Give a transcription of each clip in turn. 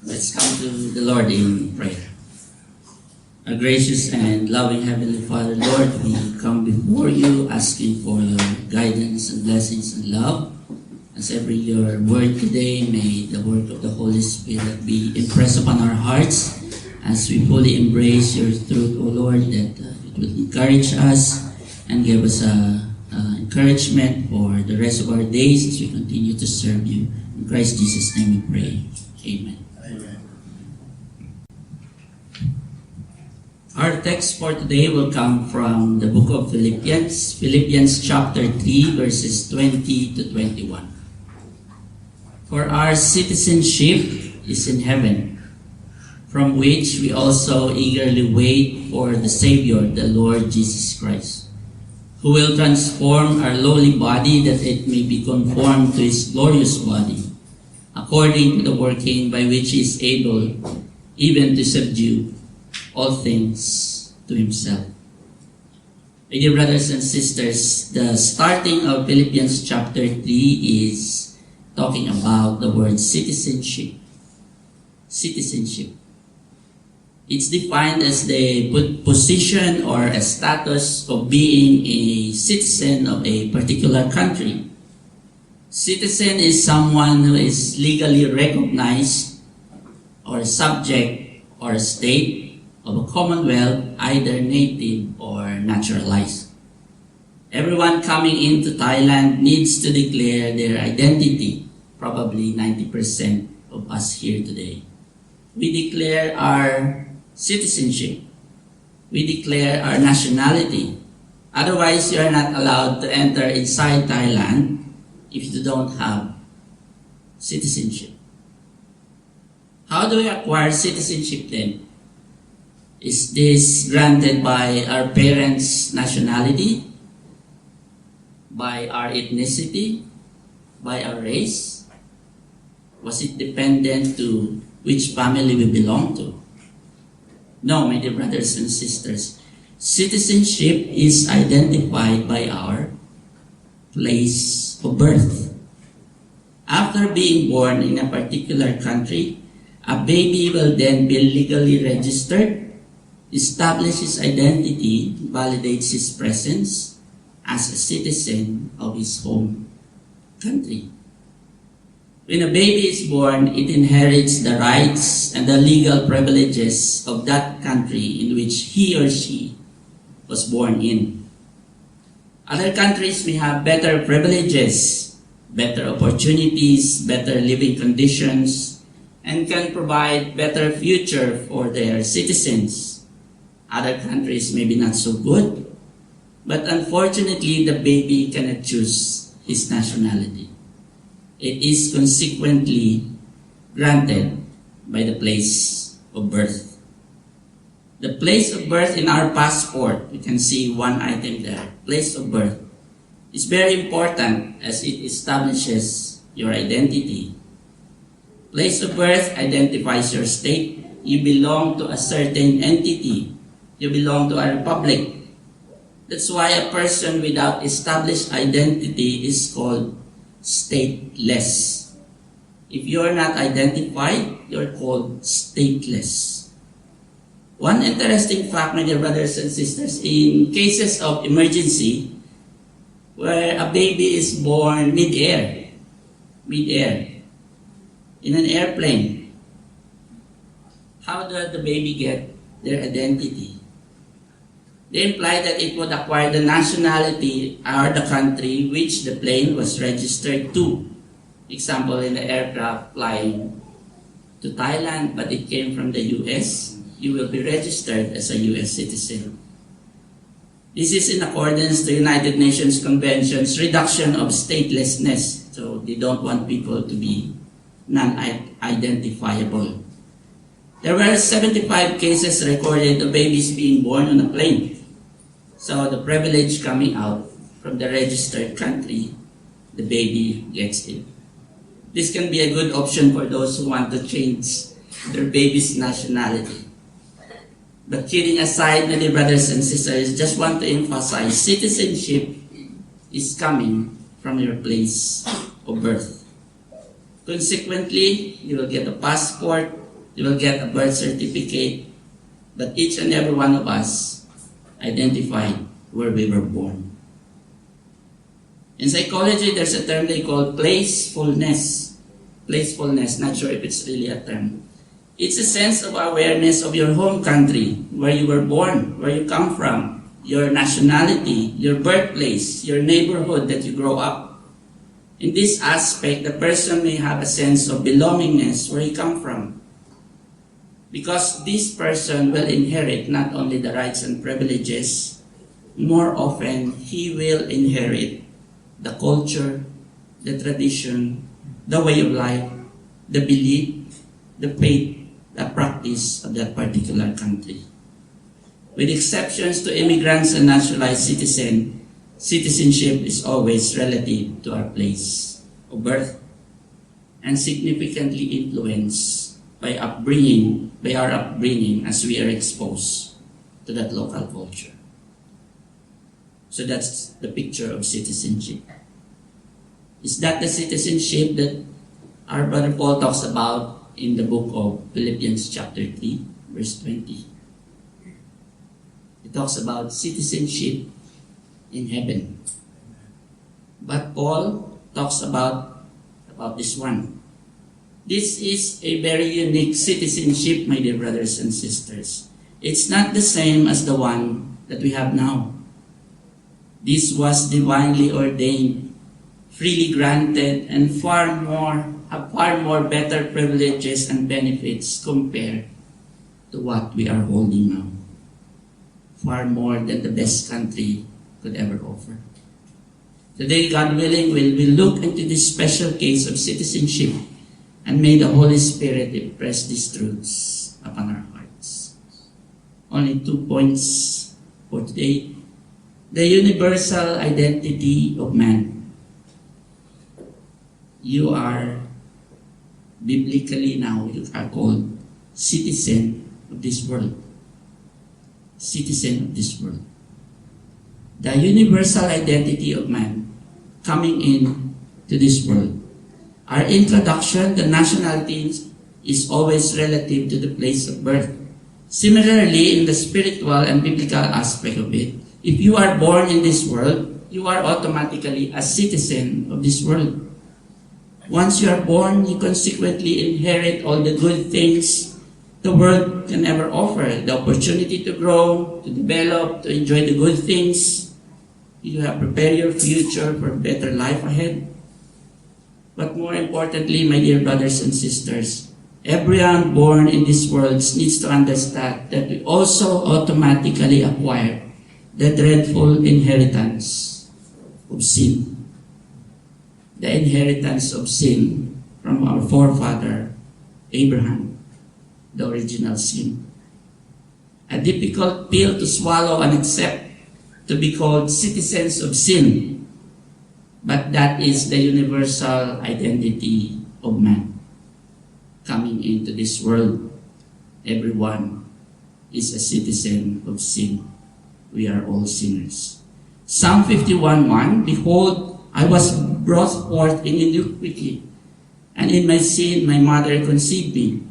Let's come to the Lord in prayer. Our gracious and loving Heavenly Father, Lord, we come before you asking for your guidance and blessings and love. As every your word today, may the work of the Holy Spirit be impressed upon our hearts as we fully embrace your truth, O Lord, that it will encourage us and give us encouragement for the rest of our days as we continue to serve you. In Christ Jesus' name we pray. Amen. Our text for today will come from the book of Philippians, Philippians chapter 3, verses 20 to 21. For our citizenship is in heaven, from which we also eagerly wait for the Savior, the Lord Jesus Christ, who will transform our lowly body that it may be conformed to his glorious body, according to the working by which he is able even to subdue all things to himself. My dear brothers and sisters, the starting of Philippians chapter 3 is talking about the word citizenship. Citizenship. It's defined as the position or a status of being a citizen of a particular country. Citizen is someone who is legally recognized or subject or state of a commonwealth, either native or naturalized. Everyone coming into Thailand needs to declare their identity, probably 90% of us here today. We declare our citizenship. We declare our nationality. Otherwise, you are not allowed to enter inside Thailand if you don't have citizenship. How do we acquire citizenship then? Is this granted by our parents' nationality, by our ethnicity, by our race? Was it dependent to which family we belong to? No, my dear brothers and sisters. Citizenship is identified by our place of birth. After being born in a particular country, a baby will then be legally registered, establish his identity, validates his presence as a citizen of his home country. When a baby is born, it inherits the rights and the legal privileges of that country in which he or she was born in. Other countries may have better privileges, better opportunities, better living conditions, and can provide better future for their citizens. Other countries may be not so good, but unfortunately the baby cannot choose his nationality. It is consequently granted by the place of birth. The place of birth in our passport, you can see one item there, place of birth, is very important as it establishes your identity. Place of birth identifies your state. You belong to a certain entity. You belong to a republic. That's why a person without established identity is called stateless. If you're not identified, you're called stateless. One interesting fact, my dear brothers and sisters, in cases of emergency, where a baby is born mid-air, in an airplane, how does the baby get their identity? They imply that it would acquire the nationality or the country which the plane was registered to. Example, in the aircraft flying to Thailand, but it came from the US, you will be registered as a US citizen. This is in accordance to the United Nations Convention's reduction of statelessness. So they don't want people to be non-identifiable. There were 75 cases recorded of babies being born on a plane. So the privilege coming out from the registered country, the baby gets it. This can be a good option for those who want to change their baby's nationality. But kidding aside, my dear brothers and sisters, just want to emphasize, citizenship is coming from your place of birth. Consequently, you will get a passport, You will get a birth certificate, but each and every one of us identified where we were born. In psychology, there's a term they call placefulness. Placefulness, not sure if it's really a term. It's a sense of awareness of your home country, where you were born, where you come from, your nationality, your birthplace, your neighborhood that you grow up. In this aspect, the person may have a sense of belongingness where he come from, because this person will inherit not only the rights and privileges, more often he will inherit the culture, the tradition, the way of life, the belief, the faith, the practice of that particular country. With exceptions to immigrants and naturalized citizens, citizenship is always relative to our place of birth and significantly influenced by our upbringing as we are exposed to that local culture. So that's the picture of citizenship. Is that the citizenship that our brother Paul talks about in the book of Philippians chapter 3, verse 20? He talks about citizenship in heaven. But Paul talks about this one. This is a very unique citizenship, my dear brothers and sisters. It's not the same as the one that we have now. This was divinely ordained, freely granted, and have far more better privileges and benefits compared to what we are holding now. Far more than the best country could ever offer. Today, God willing, we'll look into this special case of citizenship, and may the Holy Spirit impress these truths upon our hearts. Only 2 points for today. The universal identity of man. You are, biblically now, you are called citizen of this world. Citizen of this world. The universal identity of man coming in to this world. Our introduction, the nationality is always relative to the place of birth. Similarly, in the spiritual and biblical aspect of it, if you are born in this world, you are automatically a citizen of this world. Once you are born, you consequently inherit all the good things the world can ever offer. The opportunity to grow, to develop, to enjoy the good things. You have prepared your future for a better life ahead. But more importantly, my dear brothers and sisters, everyone born in this world needs to understand that we also automatically acquire the dreadful inheritance of sin. The inheritance of sin from our forefather, Abraham, the original sin. A difficult pill to swallow and accept, to be called citizens of sin. But that is the universal identity of man. Coming into this world, everyone is a citizen of sin. We are all sinners. Psalm 51:1, behold, I was brought forth in iniquity, and in my sin my mother conceived me.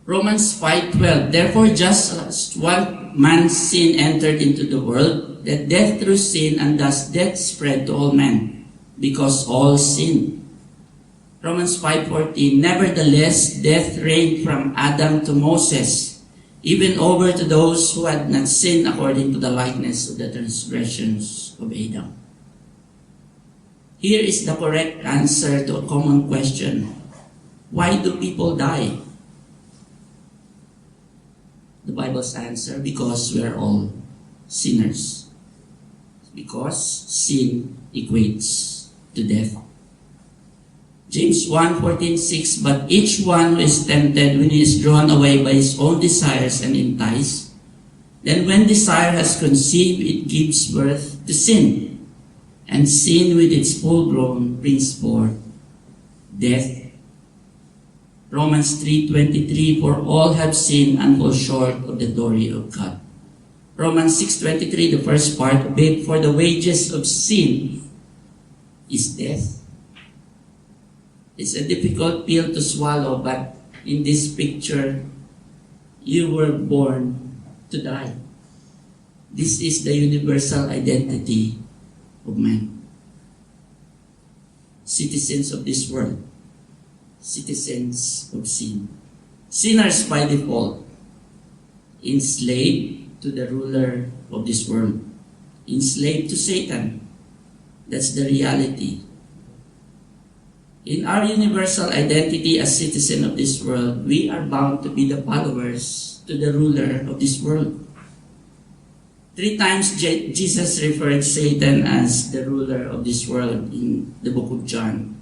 Romans 5:12, therefore just as one man's sin entered into the world, that death through sin, and thus death spread to all men, because all sinned. Romans 5:14, nevertheless death reigned from Adam to Moses, even over to those who had not sinned according to the likeness of the transgressions of Adam. Here is the correct answer to a common question. Why do people die? The Bible's answer, because we are all sinners. Because sin equates to death. James 1:14-6, but each one who is tempted when he is drawn away by his own desires and enticed, then when desire has conceived, it gives birth to sin. And sin with its full grown brings forth death. Romans 3:23, for all have sinned and fall short of the glory of God. Romans 6:23, the first part of it, for the wages of sin is death. It's a difficult pill to swallow, but in this picture, you were born to die. This is the universal identity of man. Citizens of this world, citizens of sin. Sinners by default, enslaved to the ruler of this world, enslaved to Satan. That's the reality. In our universal identity as citizen of this world, we are bound to be the followers to the ruler of this world. 3 times Jesus referred Satan as the ruler of this world in the book of John.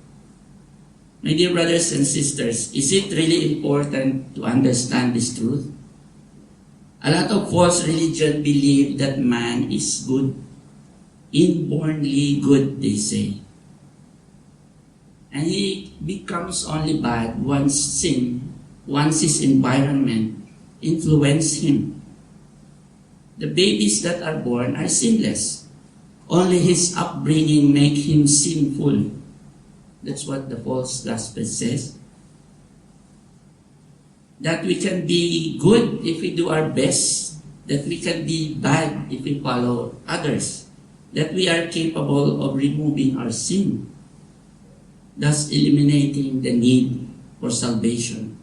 My dear brothers and sisters, is it really important to understand this truth? A lot of false religion believe that man is good, inbornly good, they say. And he becomes only bad once his environment influences him. The babies that are born are sinless. Only his upbringing makes him sinful. That's what the false gospel says. That we can be good if we do our best. That we can be bad if we follow others. That we are capable of removing our sin, thus eliminating the need for salvation.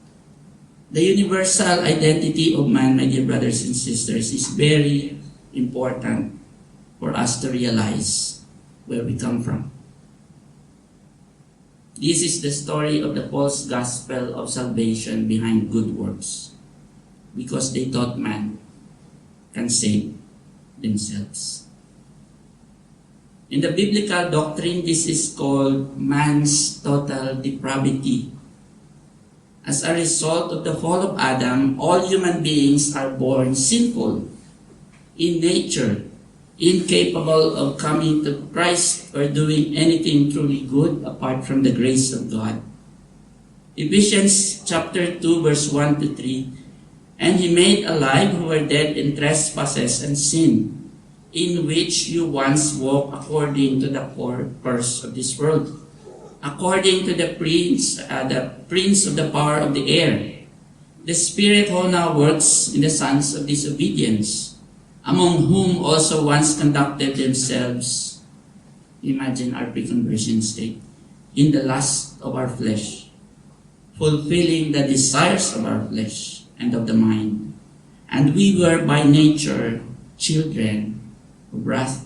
The universal identity of man, my dear brothers and sisters, is very important for us to realize where we come from. This is the story of the false gospel of salvation behind good works, because they thought man can save themselves. In the biblical doctrine, this is called man's total depravity. As a result of the fall of Adam, all human beings are born sinful in nature, incapable of coming to Christ or doing anything truly good apart from the grace of God. Ephesians chapter 2 verse 1 to 3, "And he made alive who were dead in trespasses and sin, in which you once walked according to the course of this world, according to the prince of the power of the air, the spirit who now works in the sons of disobedience, among whom also once conducted themselves," imagine our pre-conversion state, "in the lust of our flesh, fulfilling the desires of our flesh and of the mind. And we were by nature children of wrath,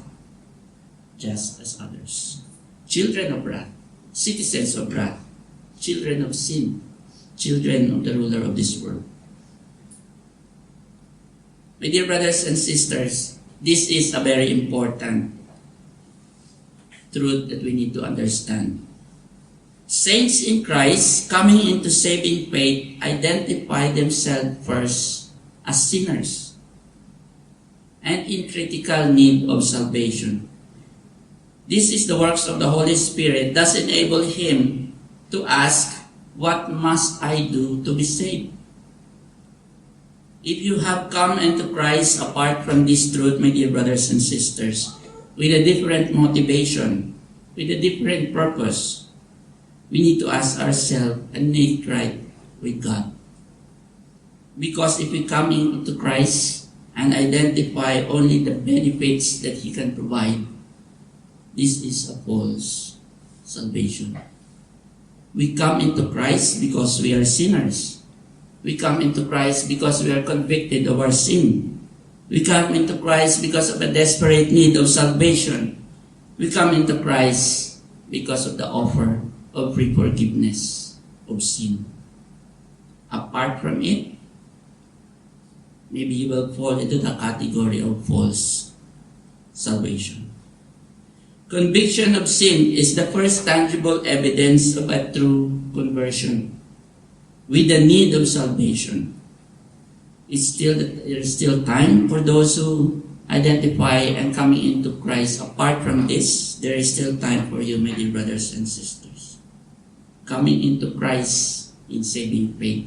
just as others." Children of wrath, citizens of wrath, children of sin, children of the ruler of this world. My dear brothers and sisters, this is a very important truth that we need to understand. Saints in Christ coming into saving faith identify themselves first as sinners and in critical need of salvation. This is the works of the Holy Spirit, thus enable him to ask, "What must I do to be saved?" If you have come into Christ apart from this truth, my dear brothers and sisters, with a different motivation, with a different purpose, we need to ask ourselves and make right with God. Because if we come into Christ and identify only the benefits that He can provide, this is a false salvation. We come into Christ because we are sinners. We come into Christ because we are convicted of our sin. We come into Christ because of a desperate need of salvation. We come into Christ because of the offer of free forgiveness of sin. Apart from it, maybe you will fall into the category of false salvation. Conviction of sin is the first tangible evidence of a true conversion with the need of salvation. There's still time for those who identify and coming into Christ. Apart from this, there is still time for you, my dear brothers and sisters. Coming into Christ in saving faith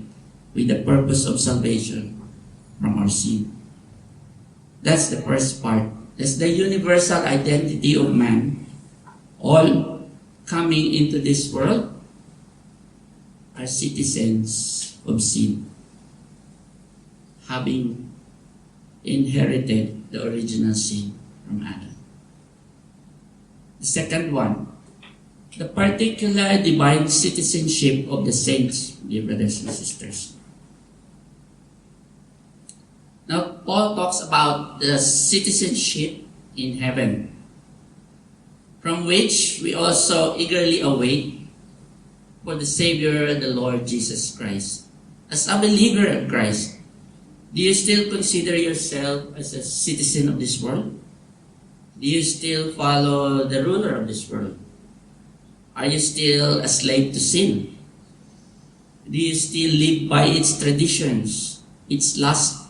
with the purpose of salvation from our sin. That's the first part. That's the universal identity of man. All coming into this world are citizens of sin, having inherited the original sin from Adam. The second one, the particular divine citizenship of the saints, dear brothers and sisters. Now, Paul talks about the citizenship in heaven, from which we also eagerly await for the Savior, the Lord Jesus Christ. As a believer of Christ, do you still consider yourself as a citizen of this world? Do you still follow the ruler of this world? Are you still a slave to sin? Do you still live by its traditions, its lust,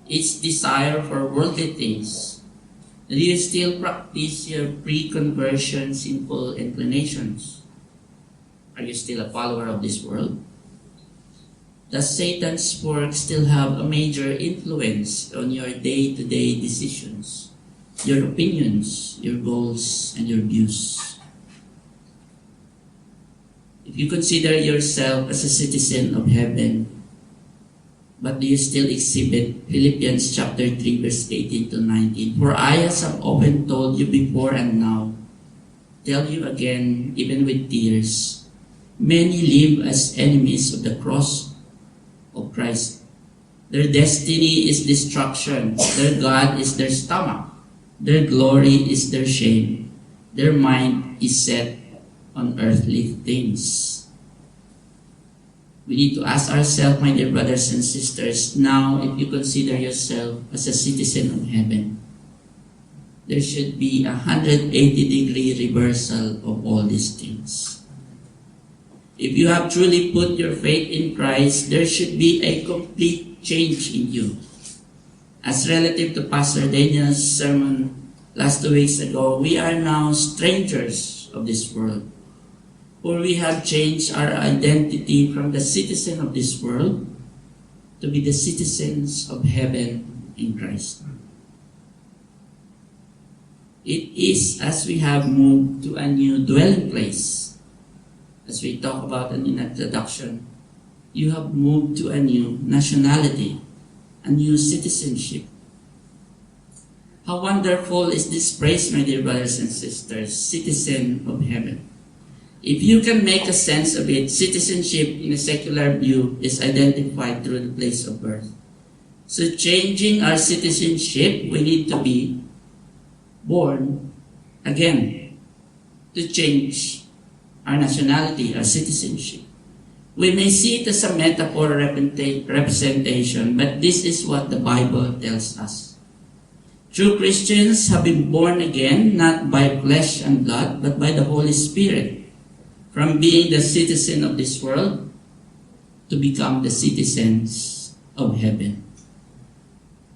its desire for worldly things? Do you still practice your pre-conversion sinful inclinations? Are you still a follower of this world? Does Satan's work still have a major influence on your day-to-day decisions, your opinions, your goals, and your views? If you consider yourself as a citizen of heaven, but do you still exhibit Philippians chapter 3 verse 18 to 19? For I, as I've often told you before and now, tell you again, even with tears, many live as enemies of the cross of Christ. Their destiny is destruction. Their God is their stomach. Their glory is their shame. Their mind is set on earthly things. We need to ask ourselves, my dear brothers and sisters, now if you consider yourself as a citizen of heaven, there should be a 180-degree reversal of all these things. If you have truly put your faith in Christ, there should be a complete change in you. As relative to Pastor Daniel's sermon last 2 weeks ago, we are now strangers of this world. For we have changed our identity from the citizen of this world to be the citizens of heaven in Christ. It is as we have moved to a new dwelling place. As we talk about in introduction, you have moved to a new nationality, a new citizenship. How wonderful is this phrase, my dear brothers and sisters, citizen of heaven. If you can make a sense of it, citizenship in a secular view is identified through the place of birth. So changing our citizenship, we need to be born again to change our nationality, our citizenship. We may see it as a metaphor representation, but this is what the Bible tells us. True Christians have been born again, not by flesh and blood, but by the Holy Spirit, from being the citizen of this world to become the citizens of heaven.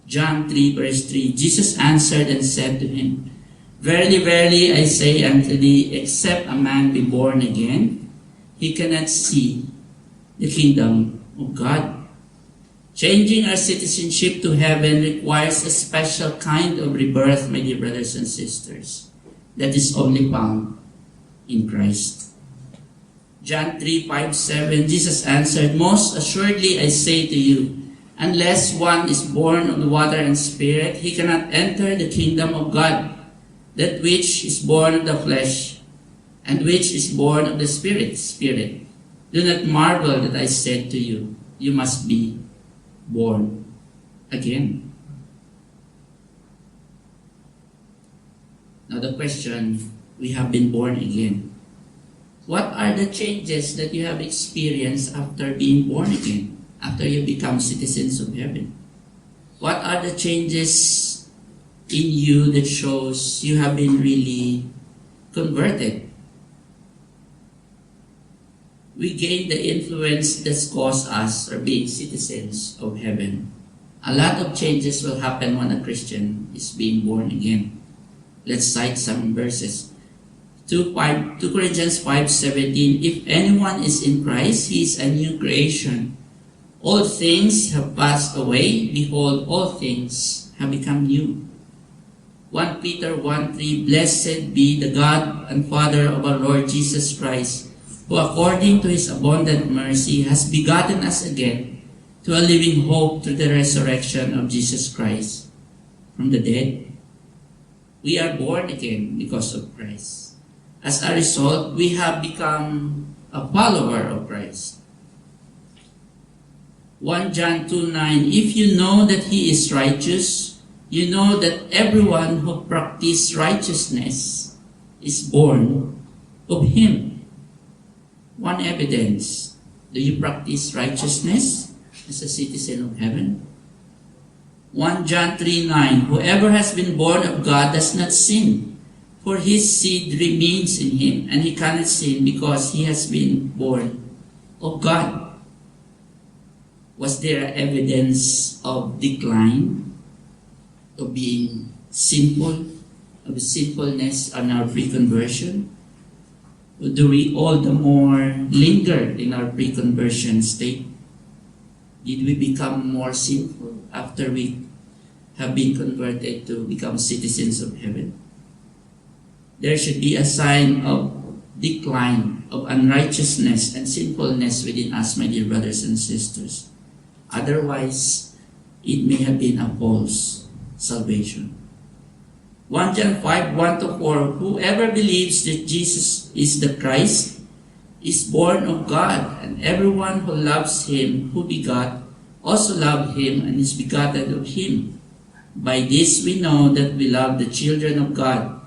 John 3 verse 3, Jesus answered and said to him, Verily, verily, I say unto thee, except a man be born again, he cannot see the kingdom of God. Changing our citizenship to heaven requires a special kind of rebirth, my dear brothers and sisters, that is only found in Christ. John 3, 5, 7, Jesus answered, Most assuredly I say to you, unless one is born of the water and spirit, he cannot enter the kingdom of God. That which is born of the flesh, and which is born of the spirit. Do not marvel that I said to you, you must be born again. Now the question, we have been born again. What are the changes that you have experienced after being born again, after you become citizens of heaven? What are the changes in you that shows you have been really converted? We gain the influence that's caused us or being citizens of heaven. A lot of changes will happen when a Christian is being born again. Let's cite some verses. 2 Corinthians 5:17, If anyone is in Christ, he is a new creation. All things have passed away. Behold, all things have become new. 1 Peter 1:3, Blessed be the God and Father of our Lord Jesus Christ, who according to his abundant mercy has begotten us again to a living hope through the resurrection of Jesus Christ from the dead. We are born again because of Christ. As a result, we have become a follower of Christ. 1 John 2:9, if you know that he is righteous, you know that everyone who practices righteousness is born of him. One evidence, do you practice righteousness as a citizen of heaven? 1 John 3:9, whoever has been born of God does not sin, for his seed remains in him, and he cannot sin because he has been born of God. Was there evidence of decline, of being sinful, of sinfulness on our pre-conversion? Or do we all the more linger in our pre-conversion state? Did we become more sinful after we have been converted to become citizens of heaven? There should be a sign of decline, of unrighteousness and sinfulness within us, my dear brothers and sisters. Otherwise, it may have been a false salvation. 1 John 5:1-4, whoever believes that Jesus is the Christ is born of God, and everyone who loves him who begot also loved him and is begotten of him. By this we know that we love the children of God,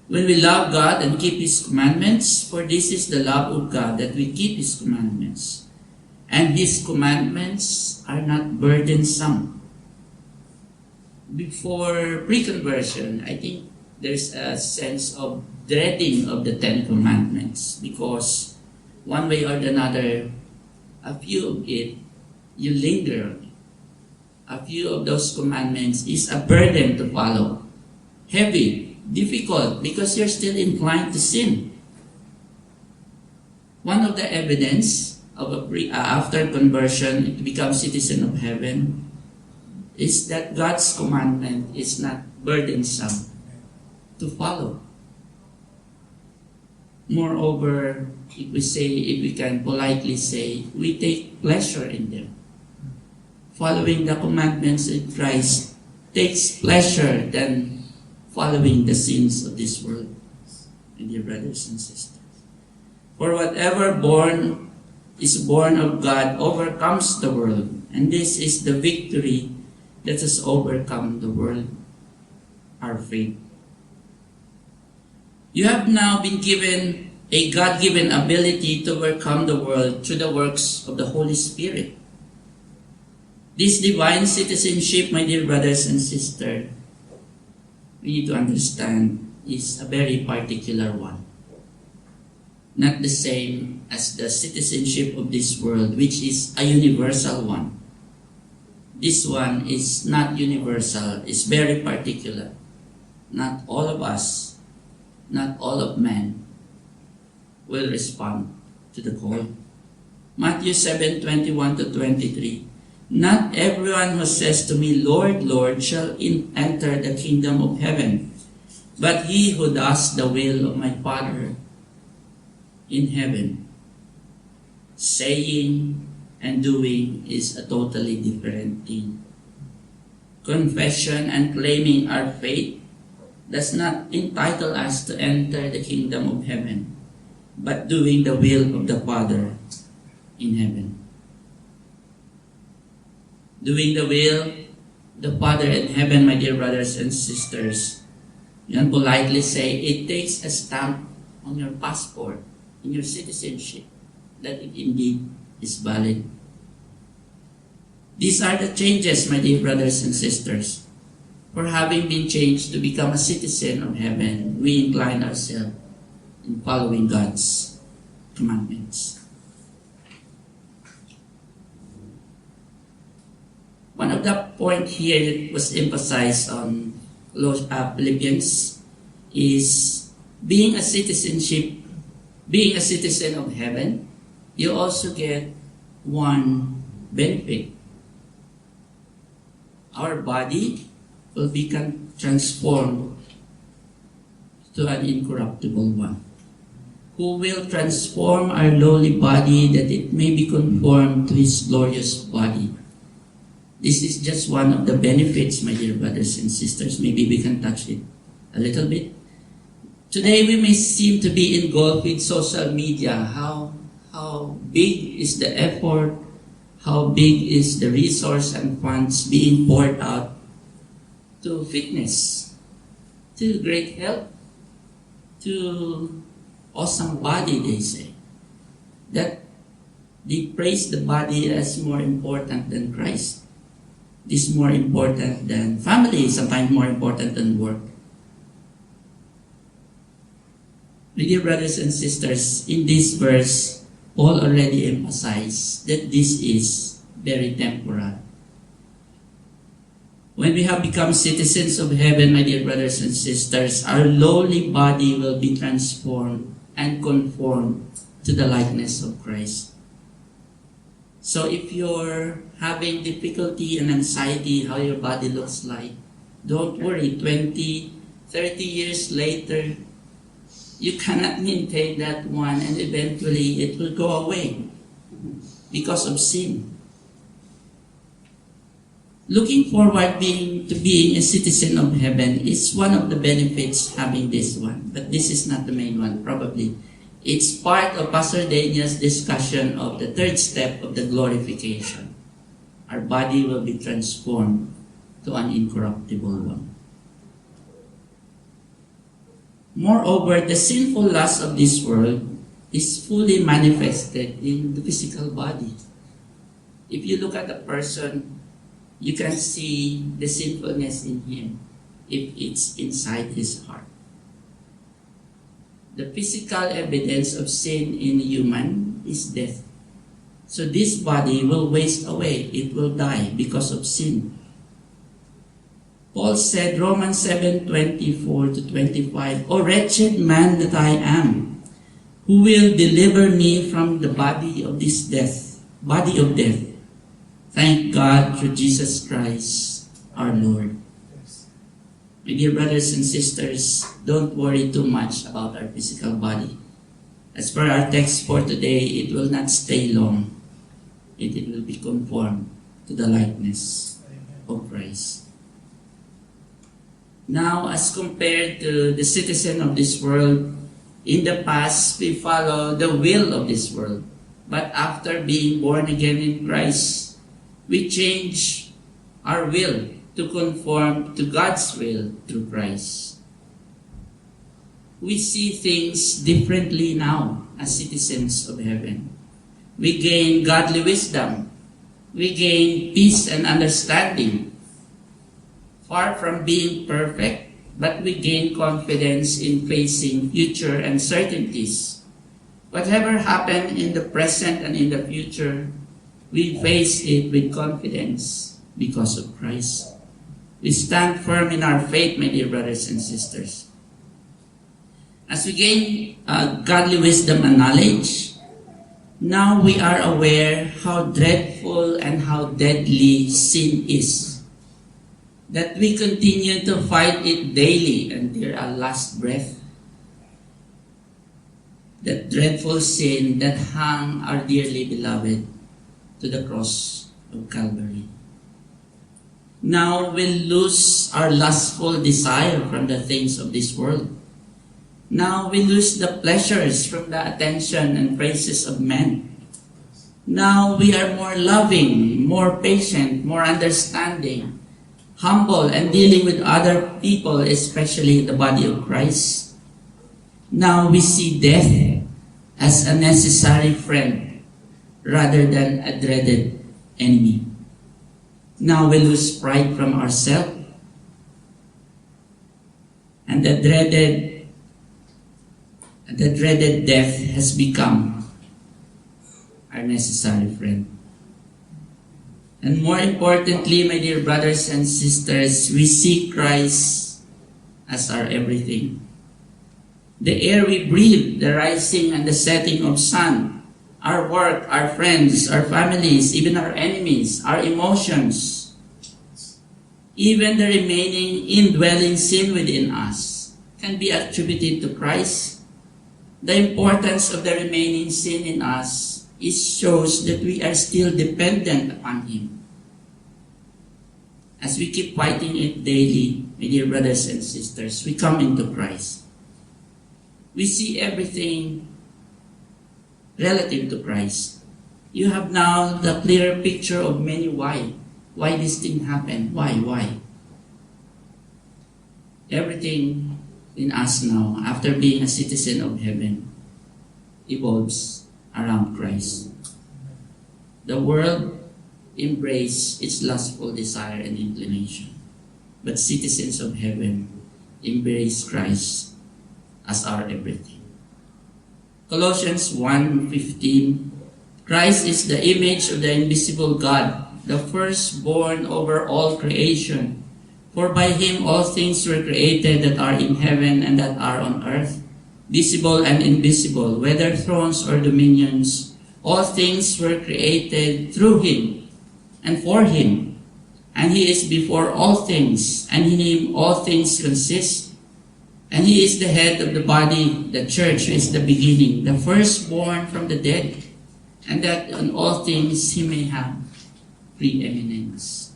when we love God and keep his commandments, for this is the love of God, that we keep his commandments. And his commandments are not burdensome. Before pre-conversion, I think there's a sense of dreading of the Ten Commandments, because one way or another, a few of it, you linger on it. A few of those commandments is a burden to follow. Heavy, difficult, because you're still inclined to sin. One of the evidence of after conversion to become citizen of heaven is that God's commandment is not burdensome to follow. Moreover, if we can politely say, we take pleasure in them. Following the commandments of Christ takes pleasure than following the sins of this world, my dear brothers and sisters. For whatever is born of God overcomes the world, and this is the victory that has overcome the world, our faith. You have now been given a God-given ability to overcome the world through the works of the Holy Spirit. This divine citizenship, my dear brothers and sisters, we need to understand is a very particular one. Not the same as the citizenship of this world, which is a universal one. This one is not universal, it's very particular. Not all of us, not all of men will respond to the call. Matthew 7:21-23. Not everyone who says to me, Lord, Lord, shall enter the kingdom of heaven, but he who does the will of my Father in heaven. Saying and doing is a totally different thing. Confession and claiming our faith does not entitle us to enter the kingdom of heaven, but doing the will of the Father in heaven. Doing the will of the Father in heaven, my dear brothers and sisters, you can politely say it takes a stamp on your passport, in your citizenship, that it indeed is valid. These are the changes, my dear brothers and sisters. For having been changed to become a citizen of heaven, we incline ourselves in following God's commandments. One of the points here that was emphasized on Philippians is being a citizen of heaven, you also get one benefit. Our body will become transformed to an incorruptible one. who will transform our lowly body that it may be conformed to His glorious body. This is just one of the benefits, my dear brothers and sisters. Maybe we can touch it a little bit. Today we may seem to be engulfed with social media. How big is the effort? How big is the resource and funds being poured out to fitness, to great health, to awesome body, they say. That they praise the body as more important than Christ. This is more important than family, sometimes more important than work. My dear brothers and sisters, in this verse, Paul already emphasized that this is very temporal. When we have become citizens of heaven, my dear brothers and sisters, our lowly body will be transformed and conformed to the likeness of Christ. So if you're having difficulty and anxiety how your body looks like, don't worry. 20, 30 years later, you cannot maintain that one, and eventually it will go away because of sin. Looking forward to being a citizen of heaven is one of the benefits having this one, but this is not the main one, probably. It's part of Pastor Daniel's discussion of the third step of the glorification. Our body will be transformed to an incorruptible one. Moreover, the sinful lust of this world is fully manifested in the physical body. If you look at a person, you can see the sinfulness in him if it's inside his heart. The physical evidence of sin in a human is death. So this body will waste away. It will die because of sin. Paul said, Romans 7:24-25, O wretched man that I am, who will deliver me from the body of death? Thank God through Jesus Christ, our Lord. My dear brothers and sisters, don't worry too much about our physical body. As per our text for today, it will not stay long. It will be conformed to the likeness of Christ. Now, as compared to the citizen of this world, in the past, we follow the will of this world. But after being born again in Christ, we change our will to conform to God's will through Christ. We see things differently now as citizens of heaven. We gain godly wisdom. We gain peace and understanding. Far from being perfect, but we gain confidence in facing future uncertainties. Whatever happened in the present and in the future, we face it with confidence because of Christ. We stand firm in our faith, my dear brothers and sisters. As we gain godly wisdom and knowledge, now we are aware how dreadful and how deadly sin is. That we continue to fight it daily until our last breath. That dreadful sin that hung our dearly beloved to the cross of Calvary. Now we'll lose our lustful desire from the things of this world. Now we lose the pleasures from the attention and praises of men. Now we are more loving, more patient, more understanding, humble, and dealing with other people, especially the body of Christ. Now we see death as a necessary friend rather than a dreaded enemy. Now we lose pride from ourselves, and the dreaded death has become our necessary friend. And more importantly, my dear brothers and sisters, we see Christ as our everything. The air we breathe, the rising and the setting of sun, our work, our friends, our families, even our enemies, our emotions, even the remaining indwelling sin within us can be attributed to Christ. The importance of the remaining sin in us shows that we are still dependent upon Him. As we keep fighting it daily, my dear brothers and sisters, we come into Christ. We see everything relative to Christ. You have now the clearer picture of many why. Why this thing happened? Why? Everything in us now, after being a citizen of heaven, evolves around Christ. The world embrace its lustful desire and inclination, but citizens of heaven embrace Christ as our everything. Colossians 1:15, Christ is the image of the invisible God, the firstborn over all creation. For by Him all things were created that are in heaven and that are on earth, visible and invisible, whether thrones or dominions. All things were created through Him and for Him. And He is before all things, and in Him all things consist. And He is the head of the body, the church, who is the beginning, the firstborn from the dead, and that in all things He may have preeminence.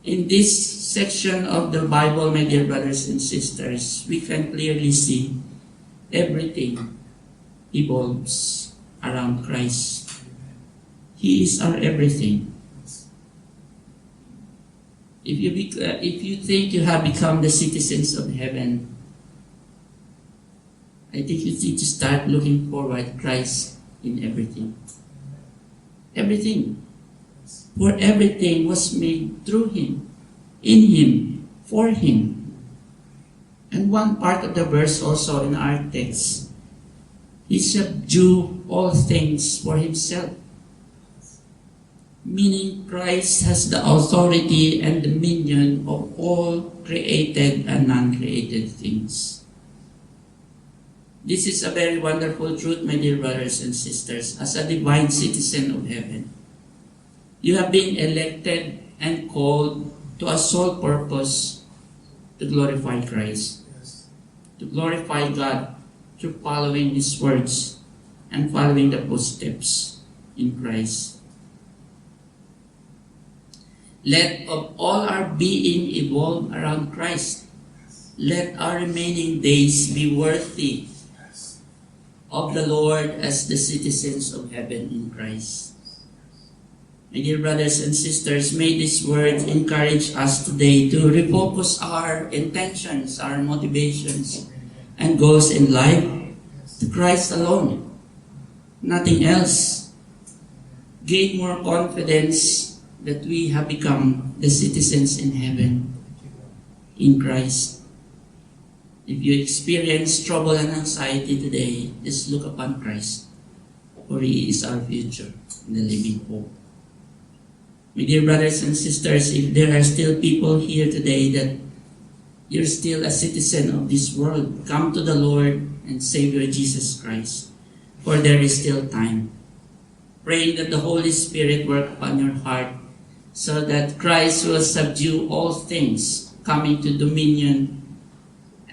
In this section of the Bible, my dear brothers and sisters, we can clearly see everything evolves around Christ. He is our everything. If you think you have become the citizens of heaven, I think you need to start looking forward to Christ in everything. Everything. For everything was made through Him, in Him, for Him. And one part of the verse also in our text, He subdued all things for Himself. Meaning Christ has the authority and dominion of all created and non-created things. This is a very wonderful truth, my dear brothers and sisters, as a divine citizen of heaven. You have been elected and called to a sole purpose to glorify Christ, to glorify God through following His words and following the footsteps in Christ. Let of all our being evolve around Christ. Let our remaining days be worthy of the Lord as the citizens of heaven in Christ. My dear brothers and sisters, may this word encourage us today to refocus our intentions, our motivations, and goals in life to Christ alone, nothing else. Gain more confidence that we have become the citizens in heaven in Christ. If you experience trouble and anxiety today, just look upon Christ, for He is our future and the living hope. My dear brothers and sisters, if there are still people here today that you're still a citizen of this world, come to the Lord and Savior Jesus Christ, for there is still time. Praying that the Holy Spirit work upon your heart so that Christ will subdue all things, coming to dominion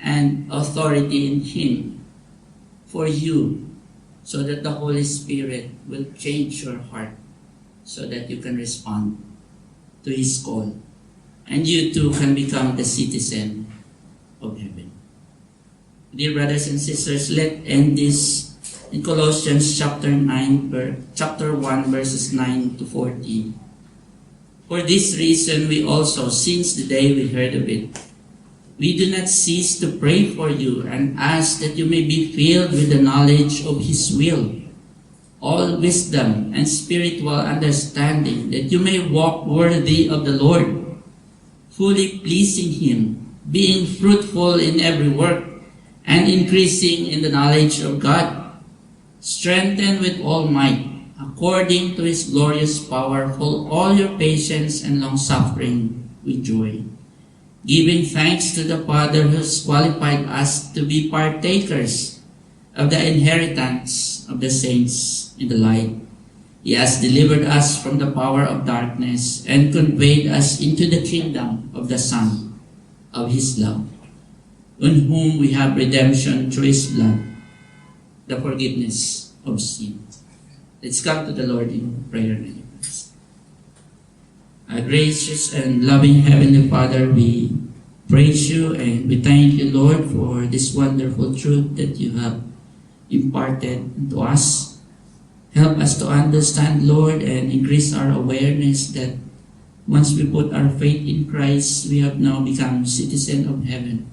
and authority in Him for you, so that the Holy Spirit will change your heart so that you can respond to His call, and you too can become the citizen of heaven. Dear brothers and sisters, let's end this in Colossians chapter 1, verses 9 to 14. For this reason we also, since the day we heard of it, we do not cease to pray for you and ask that you may be filled with the knowledge of His will, all wisdom and spiritual understanding, that you may walk worthy of the Lord, fully pleasing Him, being fruitful in every work, and increasing in the knowledge of God, strengthened with all might, according to His glorious power, full all your patience and long-suffering with joy, giving thanks to the Father who has qualified us to be partakers of the inheritance of the saints in the light. He has delivered us from the power of darkness and conveyed us into the kingdom of the Son of His love, in whom we have redemption through His blood, the forgiveness of sin. Let's come to the Lord in prayer and reverence. Our gracious and loving Heavenly Father, we praise you and we thank you, Lord, for this wonderful truth that you have imparted to us. Help us to understand, Lord, and increase our awareness that once we put our faith in Christ, we have now become citizens of heaven,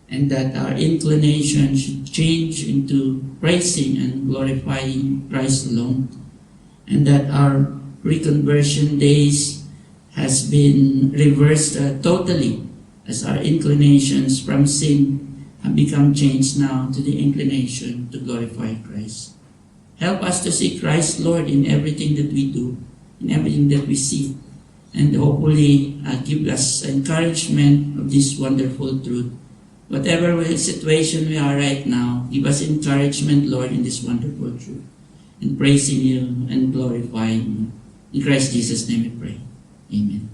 and that our inclination should change into praising and glorifying Christ alone, and that our reconversion days has been reversed totally, as our inclinations from sin have become changed now to the inclination to glorify Christ. Help us to see Christ, Lord, in everything that we do, in everything that we see, and hopefully give us encouragement of this wonderful truth. Whatever situation we are right now, give us encouragement, Lord, in this wonderful truth, in praising you and glorifying you. In Christ Jesus' name we pray. Amen.